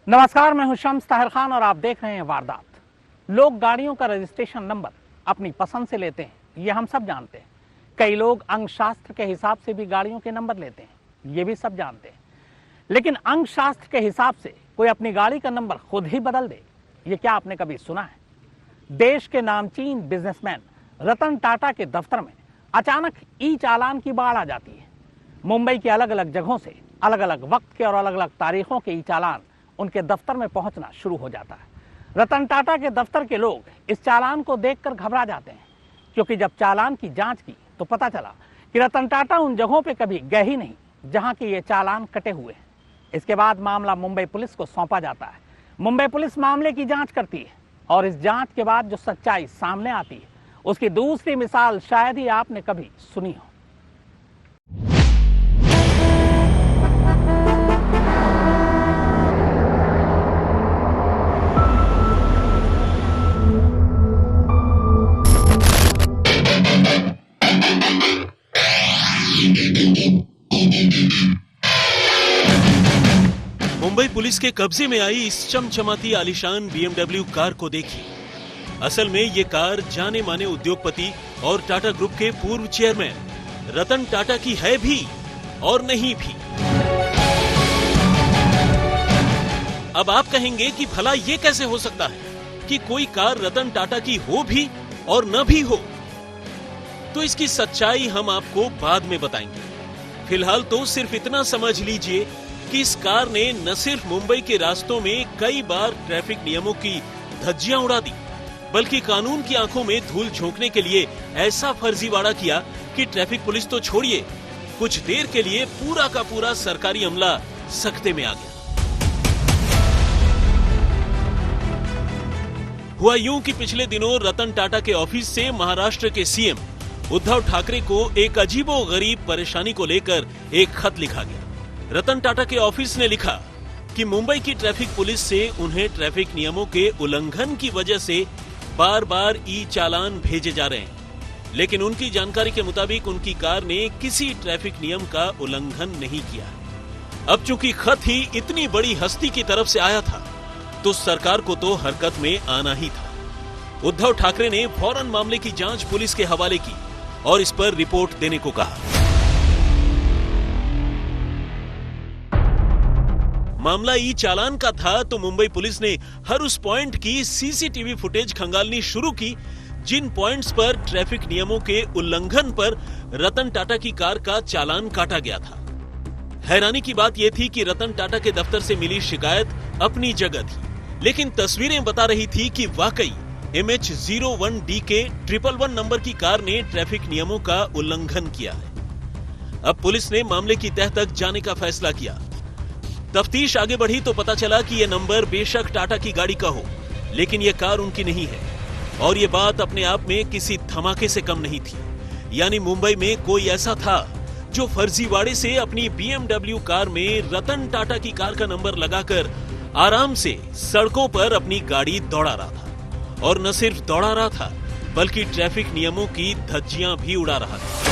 नमस्कार, मैं हूं शम्स ताहिर खान और आप देख रहे हैं वारदात। लोग गाड़ियों का रजिस्ट्रेशन नंबर अपनी पसंद से लेते हैं, ये हम सब जानते हैं। कई लोग अंग शास्त्र के हिसाब से भी गाड़ियों के नंबर लेते हैं, ये भी सब जानते हैं। लेकिन अंग शास्त्र के हिसाब से कोई अपनी गाड़ी का नंबर खुद ही बदल दे, ये क्या आपने कभी सुना है? देश के नामचीन बिजनेसमैन रतन टाटा के दफ्तर में अचानक ई चालान की बाढ़ आ जाती है। मुंबई की अलग अलग जगहों से अलग अलग वक्त के और अलग अलग तारीखों के ई चालान उनके दफ्तर में पहुंचना शुरू हो जाता है। रतन टाटा के दफ्तर के लोग इस चालान को देखकर घबरा जाते हैं, क्योंकि जब चालान की जांच की तो पता चला कि रतन टाटा उन जगहों पे कभी गए ही नहीं जहां के ये चालान कटे हुए हैं। इसके बाद मामला मुंबई पुलिस को सौंपा जाता है। मुंबई पुलिस मामले की जांच करती है और इस जांच के बाद जो सच्चाई सामने आती है उसकी दूसरी मिसाल शायद ही आपने कभी सुनी हो। मुंबई पुलिस के कब्जे में आई इस चमचमाती आलीशान BMW कार को देखिए। असल में ये कार जाने माने उद्योगपति और टाटा ग्रुप के पूर्व चेयरमैन रतन टाटा की है भी और नहीं भी। अब आप कहेंगे कि भला ये कैसे हो सकता है कि कोई कार रतन टाटा की हो भी और न भी हो? तो इसकी सच्चाई हम आपको बाद में बताएंगे। फिलहाल तो सिर्फ इतना समझ लीजिए कि इस कार ने न सिर्फ मुंबई के रास्तों में कई बार ट्रैफिक नियमों की धज्जियां उड़ा दी, बल्कि कानून की आंखों में धूल झोंकने के लिए ऐसा फर्जीवाड़ा किया कि ट्रैफिक पुलिस तो छोड़िए, कुछ देर के लिए पूरा का पूरा सरकारी अमला सख्ते में आ गया। हुआ यूं कि पिछले दिनों रतन टाटा के ऑफिस से महाराष्ट्र के सीएम उद्धव ठाकरे को एक अजीबोगरीब परेशानी को लेकर एक खत लिखा गया। रतन टाटा के ऑफिस ने लिखा कि मुंबई की ट्रैफिक पुलिस से उन्हें ट्रैफिक नियमों के उल्लंघन की वजह से बार बार ई चालान भेजे जा रहे हैं, लेकिन उनकी जानकारी के मुताबिक उनकी कार ने किसी ट्रैफिक नियम का उल्लंघन नहीं किया। अब चूंकि खत ही इतनी बड़ी हस्ती की तरफ से आया था, तो सरकार को तो हरकत में आना ही था। उद्धव ठाकरे ने फौरन मामले की जांच पुलिस के हवाले की और इस पर रिपोर्ट देने को कहा। मामला ई चालान का था तो मुंबई पुलिस ने हर उस पॉइंट की सीसीटीवी फुटेज खंगालनी शुरू की जिन पॉइंट्स पर ट्रैफिक नियमों के उल्लंघन पर रतन टाटा की कार का चालान काटा गया था। हैरानी की बात यह थी कि रतन टाटा के दफ्तर से मिली शिकायत अपनी जगह थी, लेकिन तस्वीरें बता रही थी कि वाकई MH01D के 111 नंबर की कार ने ट्रैफिक नियमों का उल्लंघन किया है। अब पुलिस ने मामले की तह तक जाने का फैसला किया। तफ्तीश आगे बढ़ी तो पता चला कि यह नंबर बेशक टाटा की गाड़ी का हो, लेकिन यह कार उनकी नहीं है। और यह बात अपने आप में किसी धमाके से कम नहीं थी। यानी मुंबई में कोई ऐसा था जो फर्जीवाड़े से अपनी BMW कार में रतन टाटा की कार का नंबर लगाकर आराम से सड़कों पर अपनी गाड़ी दौड़ा रहा था। और न सिर्फ दौड़ा रहा था, बल्कि ट्रैफिक नियमों की धज्जियां भी उड़ा रहा था।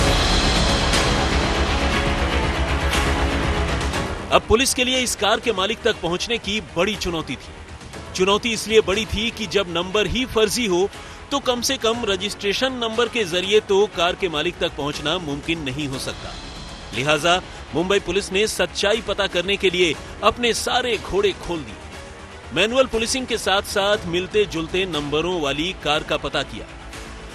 अब पुलिस के लिए इस कार के मालिक तक पहुंचने की बड़ी चुनौती थी। चुनौती इसलिए बड़ी थी कि जब नंबर ही फर्जी हो तो कम से कम रजिस्ट्रेशन नंबर के जरिए तो कार के मालिक तक पहुंचना मुमकिन नहीं हो सकता। लिहाजा मुंबई पुलिस ने सच्चाई पता करने के लिए अपने सारे घोड़े खोल दिए। मैनुअल पुलिसिंग के साथ साथ मिलते जुलते नंबरों वाली कार का पता किया,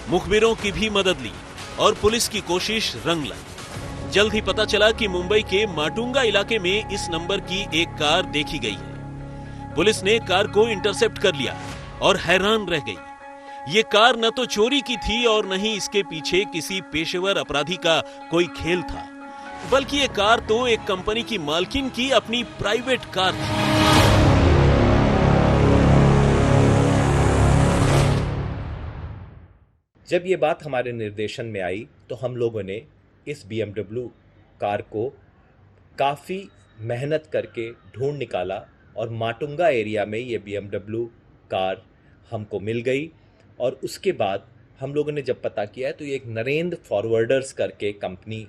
मुखबिरों की भी मदद ली और पुलिस की कोशिश रंग लाई। जल्द ही पता चला कि मुंबई के माटुंगा इलाके में इस नंबर की एक कार देखी गई है। पुलिस ने कार को इंटरसेप्ट कर लिया और हैरान रह गई। ये कार न तो चोरी की थी और न ही इसके पीछे किसी पेशेवर अपराधी का कोई खेल था, बल्कि ये कार तो एक कंपनी की मालकिन की अपनी प्राइवेट कार थी। जब ये बात हमारे निर्देशन में आई तो हम लोगों ने इस BMW कार को काफ़ी मेहनत करके ढूंढ निकाला और माटुंगा एरिया में ये BMW कार हमको मिल गई। और उसके बाद हम लोगों ने जब पता किया है तो ये एक नरेंद्र फॉरवर्डर्स करके कंपनी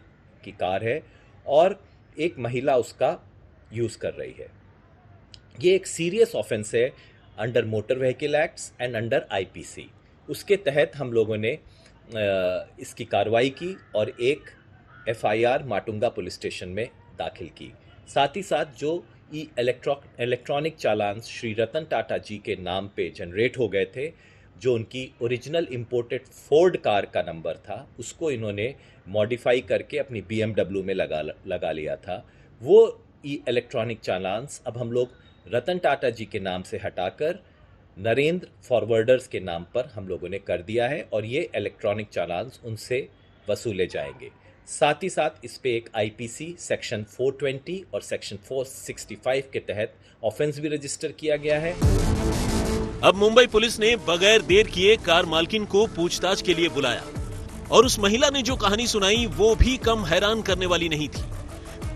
की कार है और एक महिला उसका यूज़ कर रही है। ये एक सीरियस ऑफेंस है under motor vehicle acts and under IPC. उसके तहत हम लोगों ने इसकी कार्रवाई की और एक एफआईआर माटुंगा पुलिस स्टेशन में दाखिल की। साथ ही साथ जो इलेक्ट्रॉनिक चालान श्री रतन टाटा जी के नाम पे जनरेट हो गए थे, जो उनकी ओरिजिनल इंपोर्टेड फोर्ड कार का नंबर था, उसको इन्होंने मॉडिफाई करके अपनी BMW में लगा लिया था। वो इलेक्ट्रॉनिक चालान्स अब हम लोग रतन टाटा जी के नाम से हटाकर नरेंद्र फॉरवर्डर्स के नाम पर हम लोगों ने कर दिया है और ये इलेक्ट्रॉनिक चालान्स उनसे वसूले जाएंगे। साथ ही साथ इस पे एक आईपीसी सेक्शन 420 और सेक्शन 465 के तहत ऑफेंस भी रजिस्टर किया गया है। अब मुंबई पुलिस ने बगैर देर किए कार मालकिन को पूछताछ के लिए बुलाया और उस महिला ने जो कहानी सुनाई वो भी कम हैरान करने वाली नहीं थी।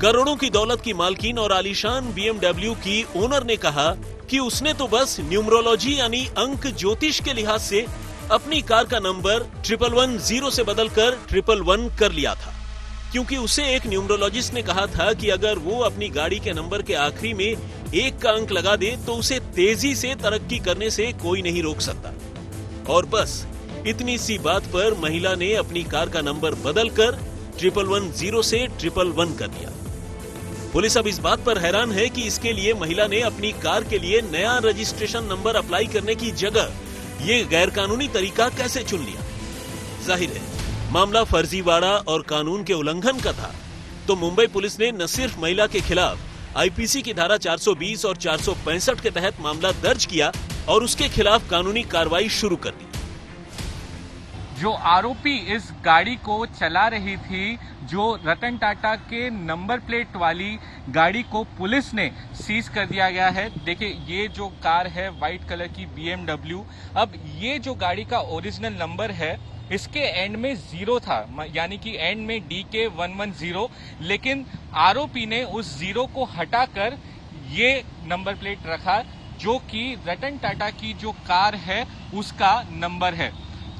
करोड़ों की दौलत की मालकिन और आलीशान BMW की ओनर ने कहा कि उसने तो बस न्यूमरोलॉजी यानी अंक ज्योतिष के लिहाज से अपनी कार का नंबर 1110 से बदलकर 111 कर लिया था, क्योंकि उसे एक न्यूमरोलॉजिस्ट ने कहा था कि अगर वो अपनी गाड़ी के नंबर के आखिरी में 1 का अंक लगा दे तो उसे तेजी से तरक्की करने से कोई नहीं रोक सकता। और बस इतनी सी बात पर महिला ने अपनी कार का नंबर बदलकर 1110 से 111 कर दिया। पुलिस अब इस बात पर हैरान है कि इसके लिए महिला ने अपनी कार के लिए नया रजिस्ट्रेशन नंबर अप्लाई करने की जगह ये गैरकानूनी तरीका कैसे चुन लिया। जाहिर है मामला फर्जीवाड़ा और कानून के उल्लंघन का था, तो मुंबई पुलिस ने न सिर्फ महिला के खिलाफ आईपीसी की धारा 420 और 465 के तहत मामला दर्ज किया और उसके खिलाफ कानूनी कार्रवाई शुरू कर दी। जो आरोपी इस गाड़ी को चला रही थी, जो रतन टाटा के नंबर प्लेट वाली गाड़ी को पुलिस ने सीज कर दिया गया है। देखिए ये जो कार है वाइट कलर की BMW, अब ये जो गाड़ी का ओरिजिनल नंबर है इसके एंड में 0 था, यानी कि एंड में DK 110, लेकिन आरोपी ने उस 0 को हटाकर ये नंबर प्लेट रखा जो कि रतन टाटा की जो कार है उसका नंबर है।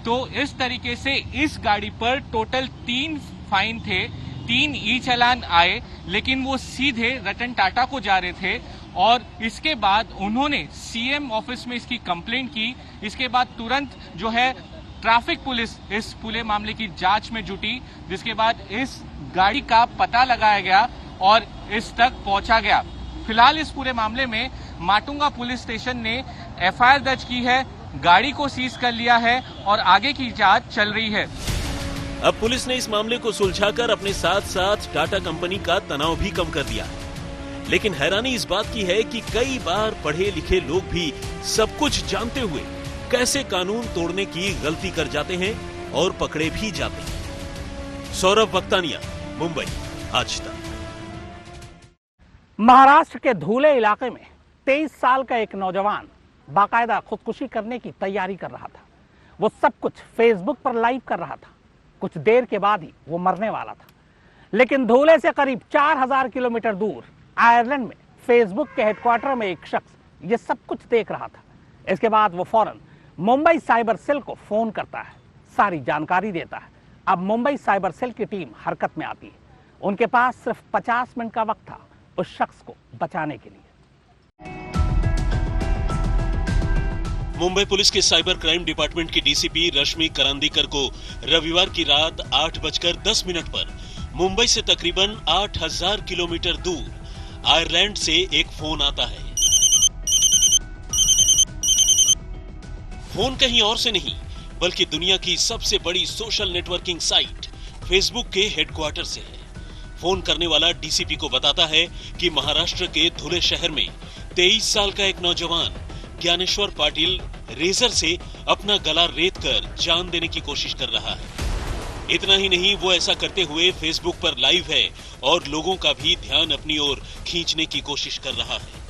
तो इस तरीके से इस गाड़ी पर टोटल 3 फाइन थे, 3 ई चालान आए, लेकिन वो सीधे रतन टाटा को जा रहे थे। और इसके बाद उन्होंने CM ऑफिस में इसकी कंप्लेंट की। इसके बाद तुरंत जो है ट्रैफिक पुलिस इस पूरे मामले की जांच में जुटी, जिसके बाद इस गाड़ी का पता लगाया गया और इस तक पहुंचा गया। फिलहाल इस पूरे मामले में माटुंगा पुलिस स्टेशन ने FIR दर्ज की है, गाड़ी को सीज कर लिया है और आगे की जांच चल रही है। अब पुलिस ने इस मामले को सुलझाकर अपने साथ साथ टाटा कंपनी का तनाव भी कम कर दिया है। लेकिन हैरानी इस बात की है कि कई बार पढ़े लिखे लोग भी सब कुछ जानते हुए कैसे कानून तोड़ने की गलती कर जाते हैं और पकड़े भी जाते हैं। सौरभ वक्तानिया, मुंबई, आज तक। महाराष्ट्र के धुले इलाके में 23 साल का एक नौजवान बाकायदा खुदकुशी करने की तैयारी कर रहा था। वो सब कुछ फेसबुक पर लाइव कर रहा था। कुछ देर के बाद ही वो मरने वाला था। लेकिन धुले से करीब 4000 किलोमीटर दूर आयरलैंड में फेसबुक के हेडक्वार्टर में एक शख्स ये सब कुछ देख रहा था। इसके बाद वो फौरन मुंबई साइबर सेल को फोन करता है, सारी जानकारी देता है। अब मुंबई साइबर सेल की टीम हरकत में आती है। उनके पास सिर्फ 50 मिनट का वक्त था उस शख्स को बचाने के लिए। मुंबई पुलिस के साइबर क्राइम डिपार्टमेंट की डीसीपी रश्मि करांदीकर को रविवार की रात 8:10 पर मुंबई से तकरीबन 8000 किलोमीटर दूर आयरलैंड से एक फोन आता है। फोन कहीं और से नहीं बल्कि दुनिया की सबसे बड़ी सोशल नेटवर्किंग साइट फेसबुक के हेडक्वार्टर से है। फोन करने वाला डीसीपी को बताता है कि महाराष्ट्र के धुले शहर में 23 साल का एक नौजवान ज्ञानेश्वर पाटिल रेजर से अपना गला रेत कर जान देने की कोशिश कर रहा है। इतना ही नहीं, वो ऐसा करते हुए फेसबुक पर लाइव है और लोगों का भी ध्यान अपनी ओर खींचने की कोशिश कर रहा है।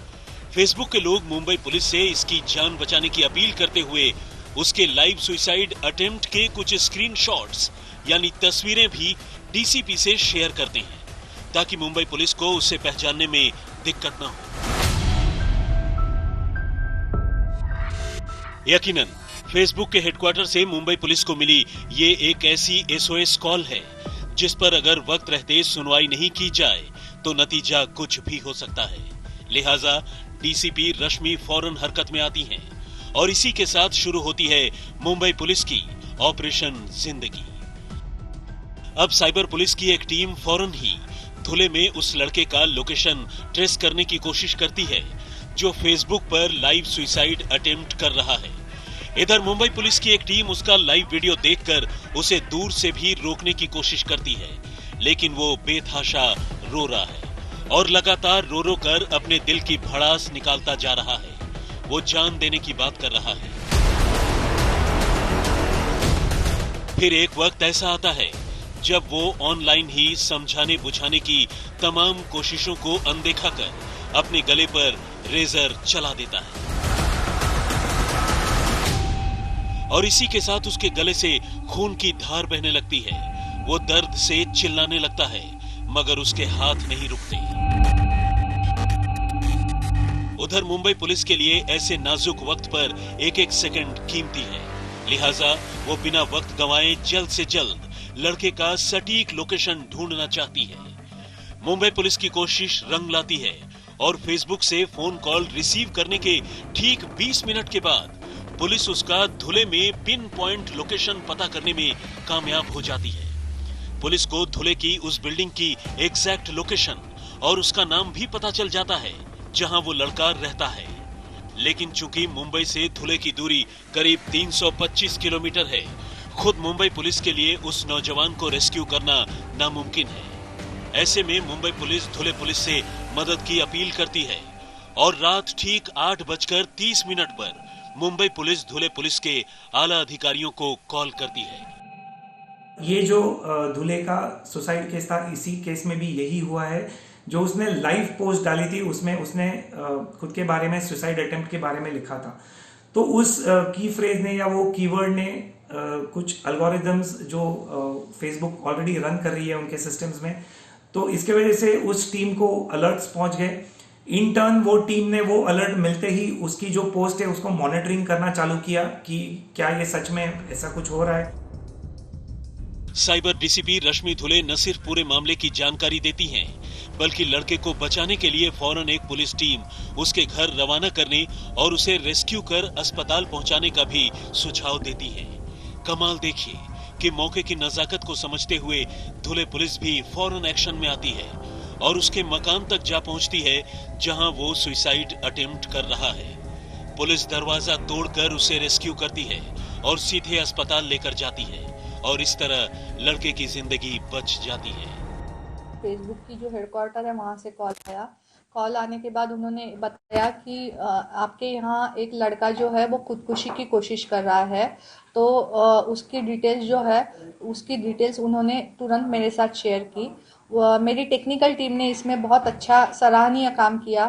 फेसबुक के लोग मुंबई पुलिस से इसकी जान बचाने की अपील करते हुए उसके लाइव सुसाइड अटेम्प्ट के कुछ स्क्रीनशॉट्स यानी तस्वीरें भी डीसीपी से शेयर करते हैं ताकि मुंबई पुलिस को उसे पहचानने में दिक्कत न हो। यकीनन फेसबुक के हेडक्वार्टर से मुंबई पुलिस को मिली ये एक ऐसी SOS कॉल है जिस पर अगर वक्त रहते सुनवाई नहीं की जाए तो नतीजा कुछ भी हो सकता है। लिहाजा डीसीपी रश्मि फौरन हरकत में आती हैं और इसी के साथ शुरू होती है मुंबई पुलिस की ऑपरेशन जिंदगी। अब साइबर पुलिस की एक टीम फौरन ही धुले में उस लड़के का लोकेशन ट्रेस करने की कोशिश करती है जो फेसबुक पर लाइव सुसाइड अटेम्प्ट कर रहा है। इधर मुंबई पुलिस की एक टीम उसका लाइव वीडियो देखकर उसे दूर से भी रोकने की कोशिश करती है, लेकिन वो बेतहाशा रो रहा है और लगातार रो रो कर अपने दिल की भड़ास निकालता जा रहा है। वो जान देने की बात कर रहा है। फिर एक वक्त ऐसा आता है जब वो ऑनलाइन ही समझाने बुझाने की तमाम कोशिशों को अनदेखा कर अपने गले पर रेजर चला देता है और इसी के साथ उसके गले से खून की धार बहने लगती है। वो दर्द से चिल्लाने लगता है मगर उसके हाथ नहीं रुकते। उधर मुंबई पुलिस के लिए ऐसे नाजुक वक्त पर एक एक सेकंड कीमती है, लिहाजा वो बिना वक्त गंवाए जल्द से जल्द लड़के का सटीक लोकेशन ढूंढना चाहती है। मुंबई पुलिस की कोशिश रंग लाती है और फेसबुक से फोन कॉल रिसीव करने के ठीक 20 मिनट के बाद पुलिस उसका धुले में पिन पॉइंट लोकेशन पता करने में कामयाब हो जाती है। पुलिस को धुले की उस बिल्डिंग की एग्जैक्ट लोकेशन और उसका नाम भी पता चल जाता है जहां वो लड़का रहता है। लेकिन चूंकि मुंबई से धुले की दूरी करीब 325 किलोमीटर है, खुद मुंबई पुलिस के लिए उस नौजवान को रेस्क्यू करना नामुमकिन है। ऐसे में मुंबई पुलिस धुले पुलिस से मदद की अपील करती है और रात ठीक 8:30 पर मुंबई पुलिस धुले पुलिस के आला अधिकारियों को कॉल करती है। ये जो धुले का सुसाइड केस था, इसी केस में भी यही हुआ है। जो उसने लाइव पोस्ट डाली थी उसमें उसने खुद के बारे में, सुसाइड अटेम्प्ट के बारे में लिखा था। तो उस की फ्रेज ने या वो कीवर्ड ने कुछ एल्गोरिदम्स जो फेसबुक ऑलरेडी रन कर रही है उनके सिस्टम्स में, तो इसके वजह से उस टीम को अलर्ट्स पहुंच गए। इन टर्न वो टीम ने वो अलर्ट मिलते ही उसकी जो पोस्ट है उसको मॉनिटरिंग करना चालू किया कि क्या ये सच में ऐसा कुछ हो रहा है। साइबर डीसीपी रश्मि धुले न सिर्फ पूरे मामले की जानकारी देती हैं, बल्कि लड़के को बचाने के लिए फौरन एक पुलिस टीम उसके घर रवाना करने और उसे रेस्क्यू कर अस्पताल पहुंचाने का भी सुझाव देती है। कमाल देखिए कि मौके की नजाकत को समझते हुए धुले पुलिस भी फौरन एक्शन में आती है और उसके मकान तक जा पहुंचती है जहां वो सुसाइड अटेम्प्ट कर रहा है। पुलिस दरवाजा तोड़कर उसे रेस्क्यू करती है और सीधे अस्पताल लेकर जाती है और इस तरह लड़के की जिंदगी बच जाती है। फेसबुक की जो हेडक्वार्टर है वहाँ से कॉल आया। कॉल आने के बाद उन्होंने बताया कि आपके यहाँ एक लड़का जो है वो खुदकुशी की कोशिश कर रहा है, तो उसकी डिटेल्स जो है उसकी डिटेल्स उन्होंने तुरंत मेरे साथ शेयर की। मेरी टेक्निकल टीम ने इसमें बहुत अच्छा सराहनीय काम किया।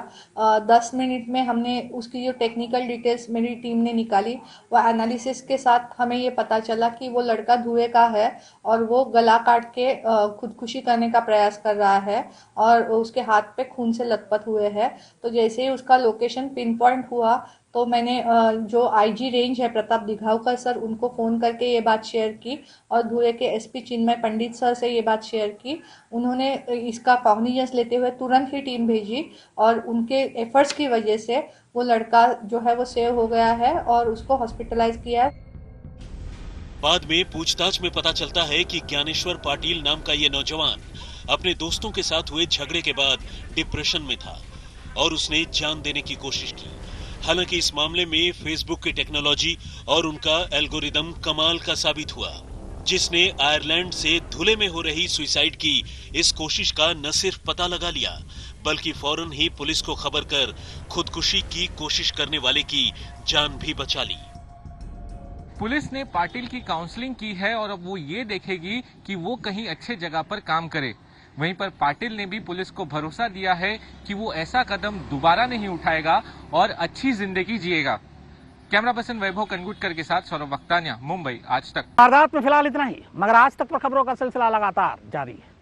10 मिनट में हमने उसकी जो टेक्निकल डिटेल्स मेरी टीम ने निकाली, वह एनालिसिस के साथ हमें ये पता चला कि वो लड़का धुएं का है और वो गला काट के खुदकुशी करने का प्रयास कर रहा है और उसके हाथ पे खून से लथपथ हुए हैं। तो जैसे ही उसका लोकेशन पिन पॉइंट हुआ तो मैंने जो आईजी रेंज है प्रताप दिघावकर सर, उनको फ़ोन करके ये बात शेयर की और धुले के एसपी चिन्मय पंडित सर से ये बात शेयर की। उन्होंने इसका कॉग्निजेंस लेते हुए तुरंत ही टीम भेजी और उनके एफर्ट्स की वजह से वो लड़का जो है वो सेव हो गया है और उसको हॉस्पिटलाइज किया है। बाद में पूछताछ में पता चलता है कि ज्ञानेश्वर पाटिल नाम का ये नौजवान अपने दोस्तों के साथ हुए झगड़े के बाद डिप्रेशन में था और उसने जान देने की कोशिश की। हालांकि इस मामले में फेसबुक की टेक्नोलॉजी और उनका एल्गोरिदम कमाल का साबित हुआ, जिसने आयरलैंड से धुले में हो रही सुसाइड की इस कोशिश का न सिर्फ पता लगा लिया, बल्कि फौरन ही पुलिस को खबर कर खुदकुशी की कोशिश करने वाले की जान भी बचा ली। पुलिस ने पाटिल की काउंसलिंग की है और अब वो ये देखेगी कि वो कहीं अच्छे जगह पर काम करे। वहीं पर पाटिल ने भी पुलिस को भरोसा दिया है कि वो ऐसा कदम दोबारा नहीं उठाएगा और अच्छी जिंदगी जिएगा। कैमरा पर्सन वैभव कनगुटकर के साथ सौरभ वक्तानिया, मुंबई आज तक। वारदात में फिलहाल इतना ही, मगर आज तक पर खबरों का सिलसिला लगातार जारी है।